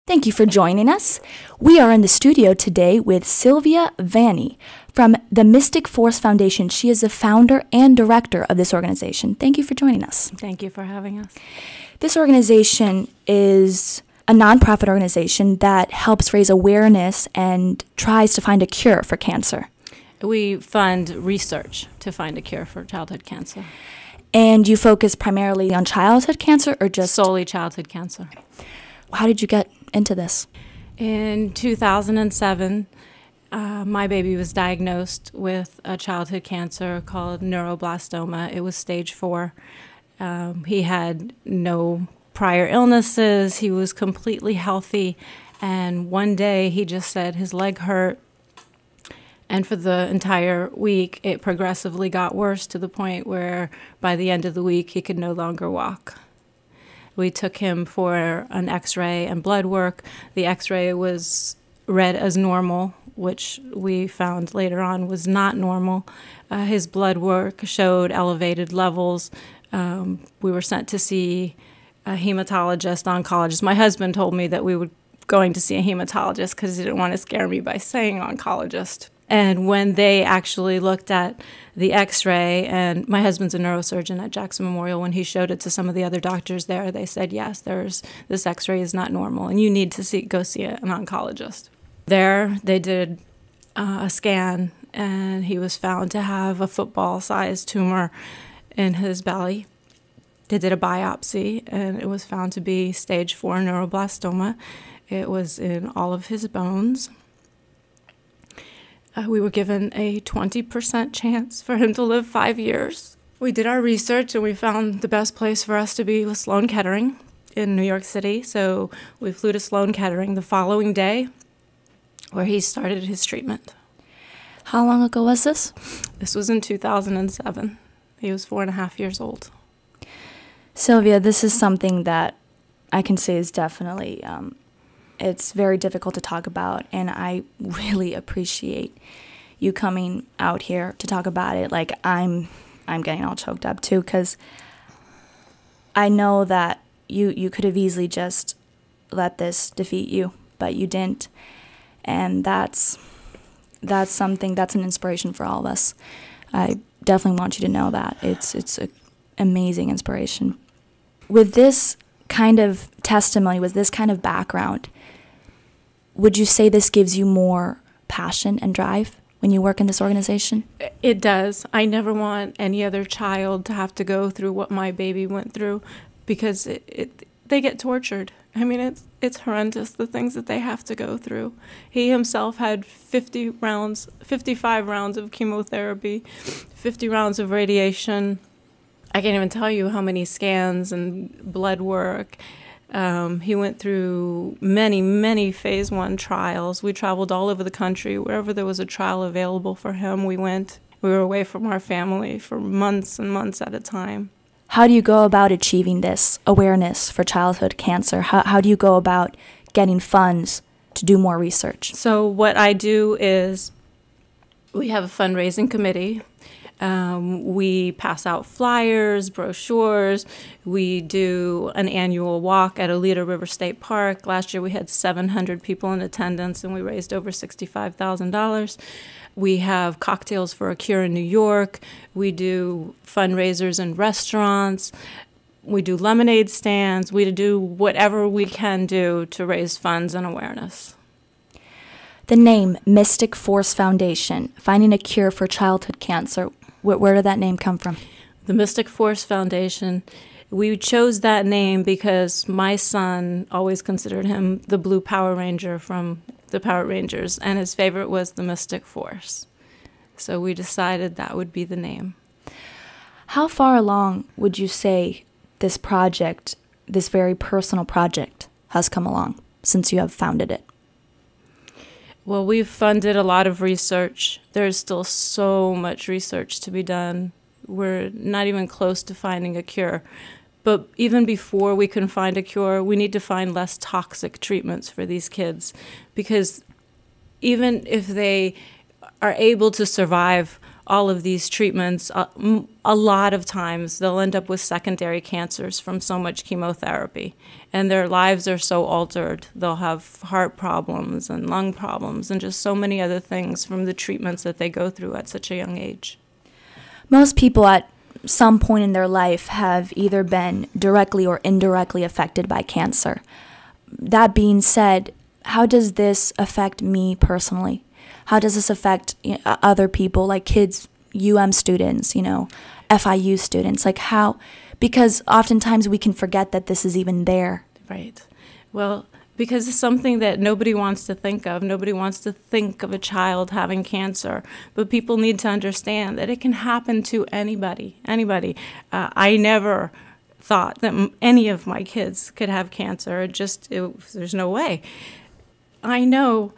Thank you for joining us. We are in the studio today with Silvia Vanni from the Mystic Force Foundation. She is the founder and director of this organization. Thank you for joining us. Thank you for having us. This organization is a nonprofit organization that helps raise awareness and tries to find a cure for cancer. We fund research to find a cure for childhood cancer. And you focus primarily on childhood cancer or just solely childhood cancer? How did you get into this? In 2007, my baby was diagnosed with a childhood cancer called neuroblastoma. It was stage 4. He had no prior illnesses. He was completely healthy. And one day he just said his leg hurt. And for the entire week, it progressively got worse to the point where by the end of the week, he could no longer walk. We took him for an x-ray and blood work. The x-ray was read as normal, which we found later on was not normal. His blood work showed elevated levels. We were sent to see a hematologist, oncologist. My husband told me that we were going to see a hematologist because he didn't want to scare me by saying oncologist. And when they actually looked at the x-ray, and my husband's a neurosurgeon at Jackson Memorial, when he showed it to some of the other doctors there, they said, yes, this x-ray is not normal, and you need to go see an oncologist. There, they did a scan, and he was found to have a football-sized tumor in his belly. They did a biopsy, and it was found to be stage 4 neuroblastoma. It was in all of his bones. We were given a 20% chance for him to live 5 years. We did our research and we found the best place for us to be was Sloan Kettering in New York City. So we flew to Sloan Kettering the following day where he started his treatment. How long ago was this? This was in 2007. He was 4.5 years old. Silvia, this is something that I can say is definitely it's very difficult to talk about, and I really appreciate you coming out here to talk about it. Like, I'm getting all choked up too, because I know that you could have easily just let this defeat you, but you didn't, and that's something that's an inspiration for all of us. I definitely want you to know that it's an amazing inspiration. With this kind of testimony, with this kind of background, would you say this gives you more passion and drive when you work in this organization? It does. I never want any other child to have to go through what my baby went through, because they get tortured. I mean, it's horrendous, the things that they have to go through. He himself had 55 rounds of chemotherapy, 50 rounds of radiation. I can't even tell you how many scans and blood work. He went through many, many phase 1 trials. We traveled all over the country. Wherever there was a trial available for him, we went. We were away from our family for months and months at a time. How do you go about achieving this awareness for childhood cancer? How do you go about getting funds to do more research? So what I do is we have a fundraising committee. We pass out flyers, brochures. We do an annual walk at Alita River State Park. Last year we had 700 people in attendance and we raised over $65,000. We have cocktails for a cure in New York. We do fundraisers in restaurants. We do lemonade stands. We do whatever we can do to raise funds and awareness. The name Mystic Force Foundation, finding a cure for childhood cancer, where did that name come from? The Mystic Force Foundation, we chose that name because my son always considered him the Blue Power Ranger from the Power Rangers, and his favorite was the Mystic Force. So we decided that would be the name. How far along would you say this project, this very personal project, has come along since you have founded it? Well, we've funded a lot of research. There's still so much research to be done. We're not even close to finding a cure. But even before we can find a cure, we need to find less toxic treatments for these kids. Because even if they are able to survive all of these treatments, a lot of times they'll end up with secondary cancers from so much chemotherapy. And their lives are so altered. They'll have heart problems and lung problems and just so many other things from the treatments that they go through at such a young age. Most people at some point in their life have either been directly or indirectly affected by cancer. That being said, how does this affect me personally? How does this affect other people, like kids, students, FIU students? Like how? Because oftentimes we can forget that this is even there. Right. Well, because it's something that nobody wants to think of. Nobody wants to think of a child having cancer. But people need to understand that it can happen to anybody. Anybody. I never thought that any of my kids could have cancer. There's no way. I know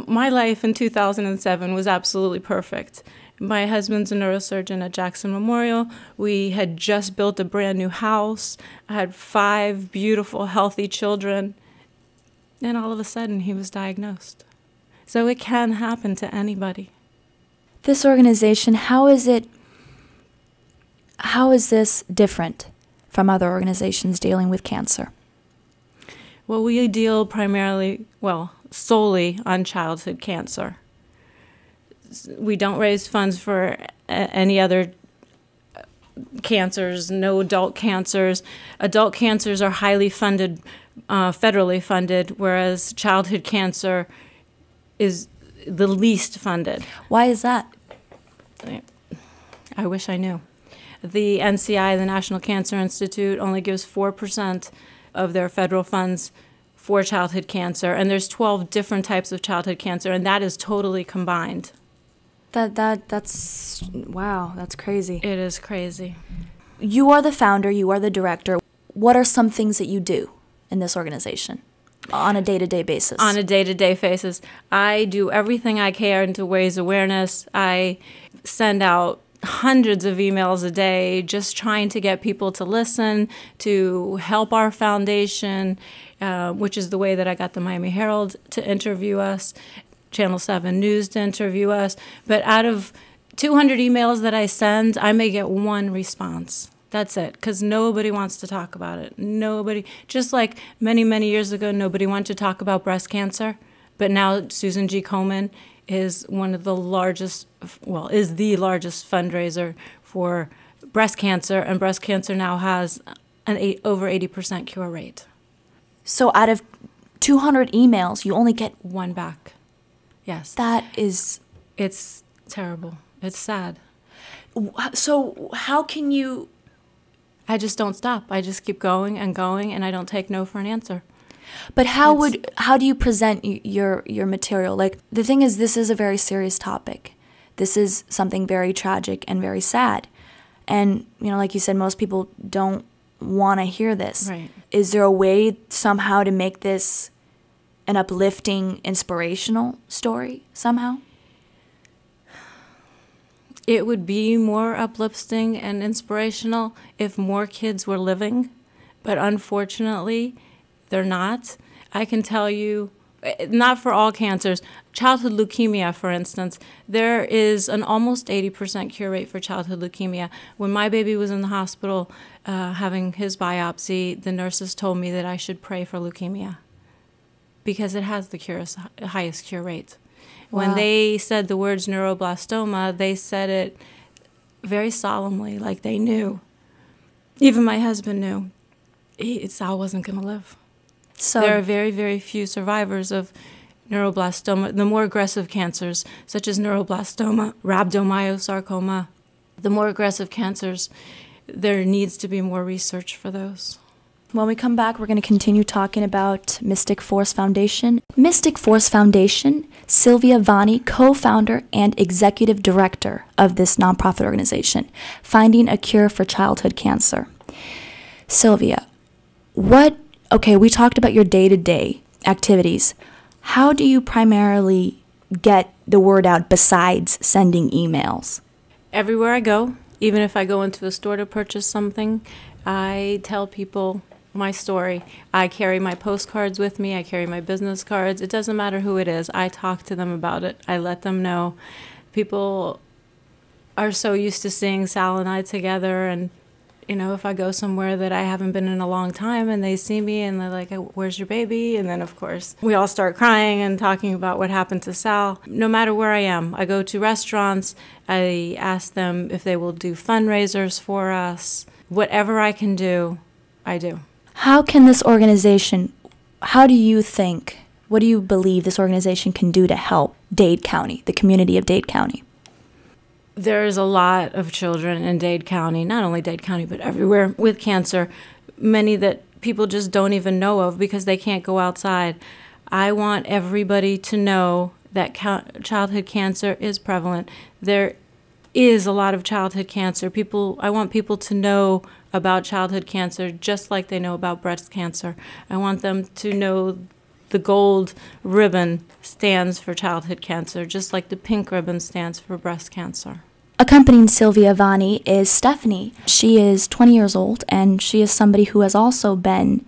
my life in 2007 was absolutely perfect. My husband's a neurosurgeon at Jackson Memorial. We had just built a brand new house. I had 5 beautiful, healthy children. And all of a sudden, he was diagnosed. So it can happen to anybody. This organization, how is this different from other organizations dealing with cancer? Well, we deal solely on childhood cancer. We don't raise funds for any other cancers, no adult cancers. Adult cancers are highly funded, federally funded, whereas childhood cancer is the least funded. Why is that? I wish I knew. The NCI, the National Cancer Institute, only gives 4% of their federal funds for childhood cancer, and there's 12 different types of childhood cancer, and that is totally combined. That's wow, that's crazy. It is crazy. You are the founder, you are the director. What are some things that you do in this organization on a day-to-day basis? On a day-to-day basis, I do everything I can to raise awareness. I send out hundreds of emails a day just trying to get people to listen, to help our foundation, which is the way that I got the Miami Herald to interview us, Channel 7 News to interview us. But out of 200 emails that I send, I may get 1 response. That's it, because nobody wants to talk about it. Nobody, just like many, many years ago, nobody wanted to talk about breast cancer, but now Susan G. Komen is one of the largest, is the largest fundraiser for breast cancer, and breast cancer now has an over 80% cure rate. So out of 200 emails, you only get 1 back. Yes. It's terrible. It's sad. So how can you? I just don't stop. I just keep going, and I don't take no for an answer. But how do you present your material? Like, the thing is, this is a very serious topic. This is something very tragic and very sad. And, like you said, most people don't want to hear this. Right. Is there a way somehow to make this an uplifting, inspirational story somehow? It would be more uplifting and inspirational if more kids were living, but unfortunately, they're not. I can tell you, not for all cancers, childhood leukemia, for instance, there is an almost 80% cure rate for childhood leukemia. When my baby was in the hospital having his biopsy, the nurses told me that I should pray for leukemia because it has the highest cure rate. Wow. When they said the words neuroblastoma, they said it very solemnly, like they knew. Even my husband knew Sal wasn't going to live. So there are very, very few survivors of neuroblastoma. The more aggressive cancers, such as neuroblastoma, rhabdomyosarcoma, the more aggressive cancers, there needs to be more research for those. When we come back, we're going to continue talking about Mystic Force Foundation. Mystic Force Foundation, Silvia Vanni, co-founder and executive director of this nonprofit organization, finding a cure for childhood cancer. Silvia, we talked about your day-to-day activities. How do you primarily get the word out besides sending emails? Everywhere I go, even if I go into a store to purchase something, I tell people my story. I carry my postcards with me. I carry my business cards. It doesn't matter who it is. I talk to them about it. I let them know. People are so used to seeing Sal and I together, and if I go somewhere that I haven't been in a long time and they see me and they're like, "Where's your baby?" And then, of course, we all start crying and talking about what happened to Sal. No matter where I am, I go to restaurants, I ask them if they will do fundraisers for us. Whatever I can do, I do. How can this organization, what do you believe this organization can do to help Dade County, the community of Dade County? There's a lot of children in Dade County, not only Dade County, but everywhere, with cancer, many that people just don't even know of because they can't go outside. I want everybody to know that childhood cancer is prevalent. There is a lot of childhood cancer. I want people to know about childhood cancer just like they know about breast cancer. I want them to know the gold ribbon stands for childhood cancer, just like the pink ribbon stands for breast cancer. Accompanying Silvia Vanni is Stephanie. She is 20 years old, and she is somebody who has also been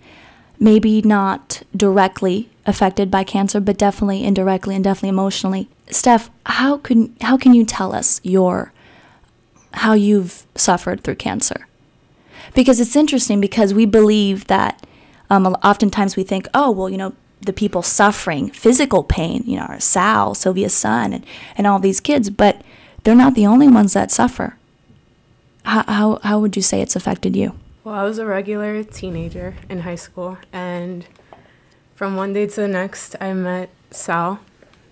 maybe not directly affected by cancer, but definitely indirectly and definitely emotionally. Steph, how can you tell us how you've suffered through cancer? Because it's interesting, because we believe that oftentimes we think, oh, well, the people suffering physical pain, are Sal, Silvia's son, and all these kids, but they're not the only ones that suffer. How would you say it's affected you? Well, I was a regular teenager in high school, and from one day to the next, I met Sal.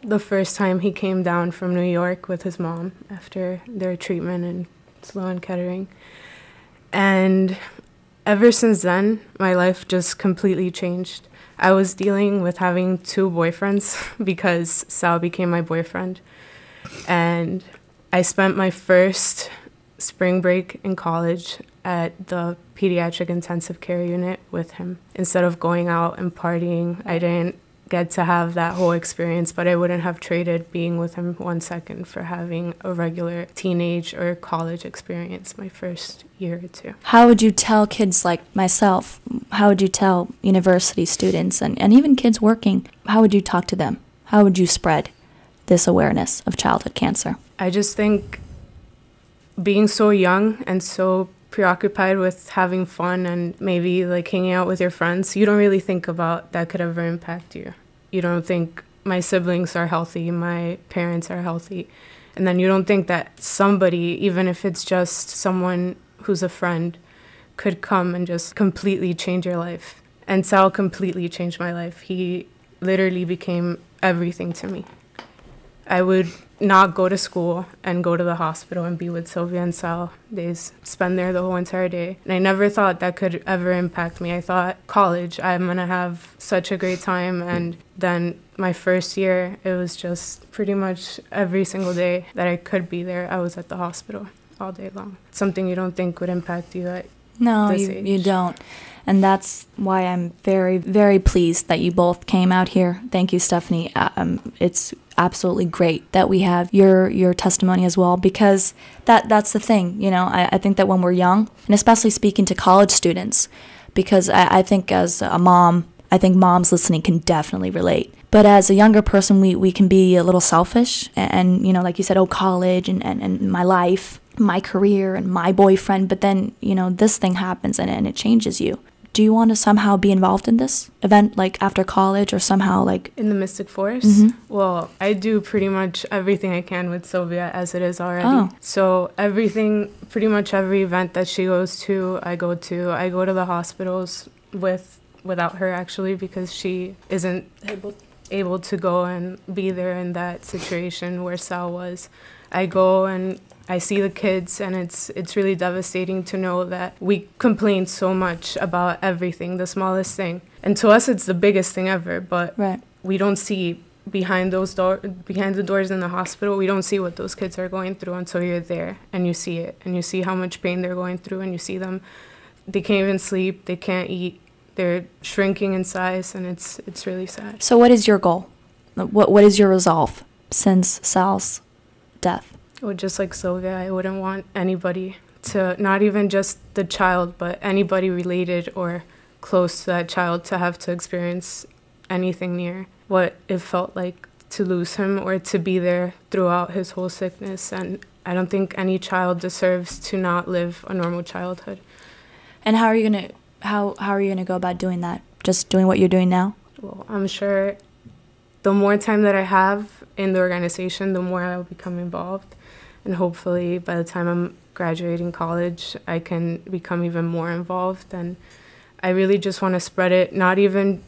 The first time he came down from New York with his mom after their treatment in Sloan Kettering. And ever since then, my life just completely changed. I was dealing with having 2 boyfriends because Sal became my boyfriend. And I spent my first spring break in college at the pediatric intensive care unit with him. Instead of going out and partying, I didn't get to have that whole experience, but I wouldn't have traded being with him 1 second for having a regular teenage or college experience my first year or 2. How would you tell kids like myself, how would you tell university students and even kids working, how would you talk to them? How would you spread this awareness of childhood cancer? I just think being so young and so preoccupied with having fun and maybe like hanging out with your friends, you don't really think about that could ever impact you. You don't think my siblings are healthy, my parents are healthy, and then you don't think that somebody, even if it's just someone who's a friend, could come and just completely change your life. And Sal completely changed my life. He literally became everything to me. I would not go to school and go to the hospital and be with Silvia and Sal days, spend there the whole entire day. And I never thought that could ever impact me. I thought college, I'm going to have such a great time. And then my first year, it was just pretty much every single day that I could be there, I was at the hospital all day long. Something you don't think would impact you at this age. You don't. And that's why I'm very, very pleased that you both came out here. Thank you, Stephanie. It's absolutely great that we have your testimony as well, because that's the thing. I think that when we're young, and especially speaking to college students, because I think as a mom, I think moms listening can definitely relate. But as a younger person, we can be a little selfish and like you said, college and my life, my career and my boyfriend. But then, this thing happens and it changes you. Do you want to somehow be involved in this event, like after college, or somehow like in the Mystic Forest? Mm-hmm. Well, I do pretty much everything I can with Silvia as it is already. Oh. So pretty much every event that she goes to, I go to. I go to the hospitals without her, actually, because she isn't able to go and be there in that situation where Sal was. I go and I see the kids, and it's really devastating to know that we complain so much about everything, the smallest thing. And to us, it's the biggest thing ever, but right. We don't see behind the doors in the hospital, we don't see what those kids are going through until you're there, and you see it, and you see how much pain they're going through, and you see them, they can't even sleep, they can't eat, they're shrinking in size, and it's really sad. So what is your goal? What is your resolve since Sal's death? Well, just like Silvia, I wouldn't want anybody to, not even just the child, but anybody related or close to that child to have to experience anything near what it felt like to lose him or to be there throughout his whole sickness and I don't think any child deserves to not live a normal childhood. And how are you gonna go about doing that? Just doing what you're doing now? Well, I'm sure the more time that I have in the organization, the more I'll become involved. And hopefully by the time I'm graduating college, I can become even more involved. And I really just want to spread it, not even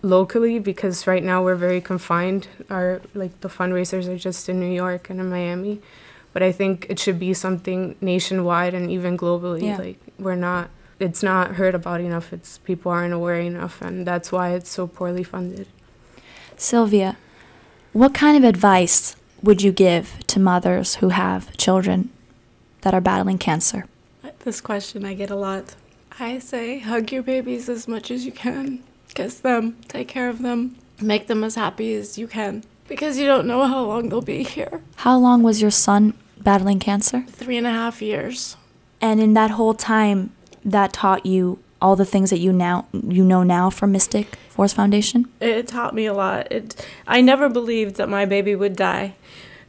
locally, because right now we're very confined. The fundraisers are just in New York and in Miami. But I think it should be something nationwide and even globally. Yeah. It's not heard about enough. People aren't aware enough, and that's why it's so poorly funded. Silvia, what kind of advice would you give to mothers who have children that are battling cancer? This question I get a lot. I say hug your babies as much as you can. Kiss them, take care of them, make them as happy as you can, because you don't know how long they'll be here. How long was your son battling cancer? 3.5 years. And in that whole time, that taught you all the things that you know now from Mystic Force Foundation? It taught me a lot. I never believed that my baby would die.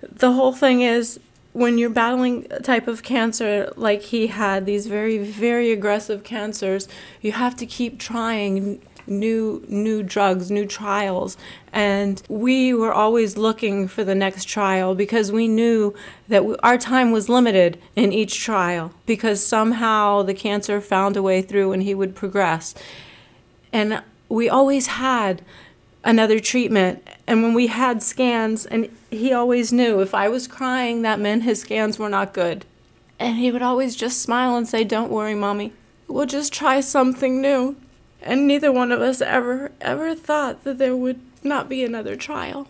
The whole thing is, when you're battling a type of cancer like he had, these very, very aggressive cancers, you have to keep trying new drugs, new trials. And we were always looking for the next trial because we knew that our time was limited in each trial, because somehow the cancer found a way through and he would progress. And we always had another treatment. And when we had scans, and he always knew if I was crying, that meant his scans were not good. And he would always just smile and say, "Don't worry, Mommy. We'll just try something new." And neither one of us ever thought that there would not be another trial.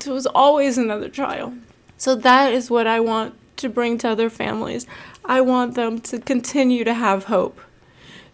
There was always another trial. So that is what I want to bring to other families. I want them to continue to have hope,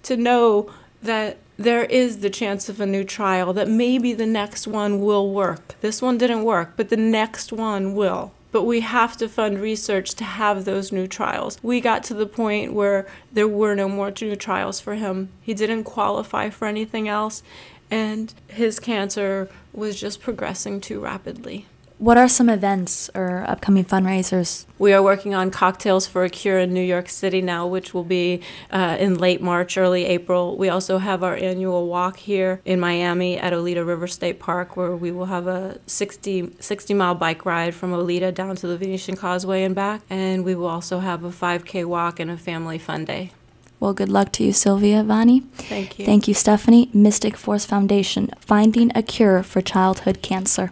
to know that there is the chance of a new trial, that maybe the next one will work. This one didn't work, but the next one will. But we have to fund research to have those new trials. We got to the point where there were no more new trials for him. He didn't qualify for anything else, and his cancer was just progressing too rapidly. What are some events or upcoming fundraisers? We are working on Cocktails for a Cure in New York City now, which will be in late March, early April. We also have our annual walk here in Miami at Oleta River State Park, where we will have a 60-mile bike ride from Oleta down to the Venetian Causeway and back. And we will also have a 5K walk and a family fun day. Well, good luck to you, Silvia, Vanni. Thank you. Thank you, Stephanie. Mystic Force Foundation, finding a cure for childhood cancer.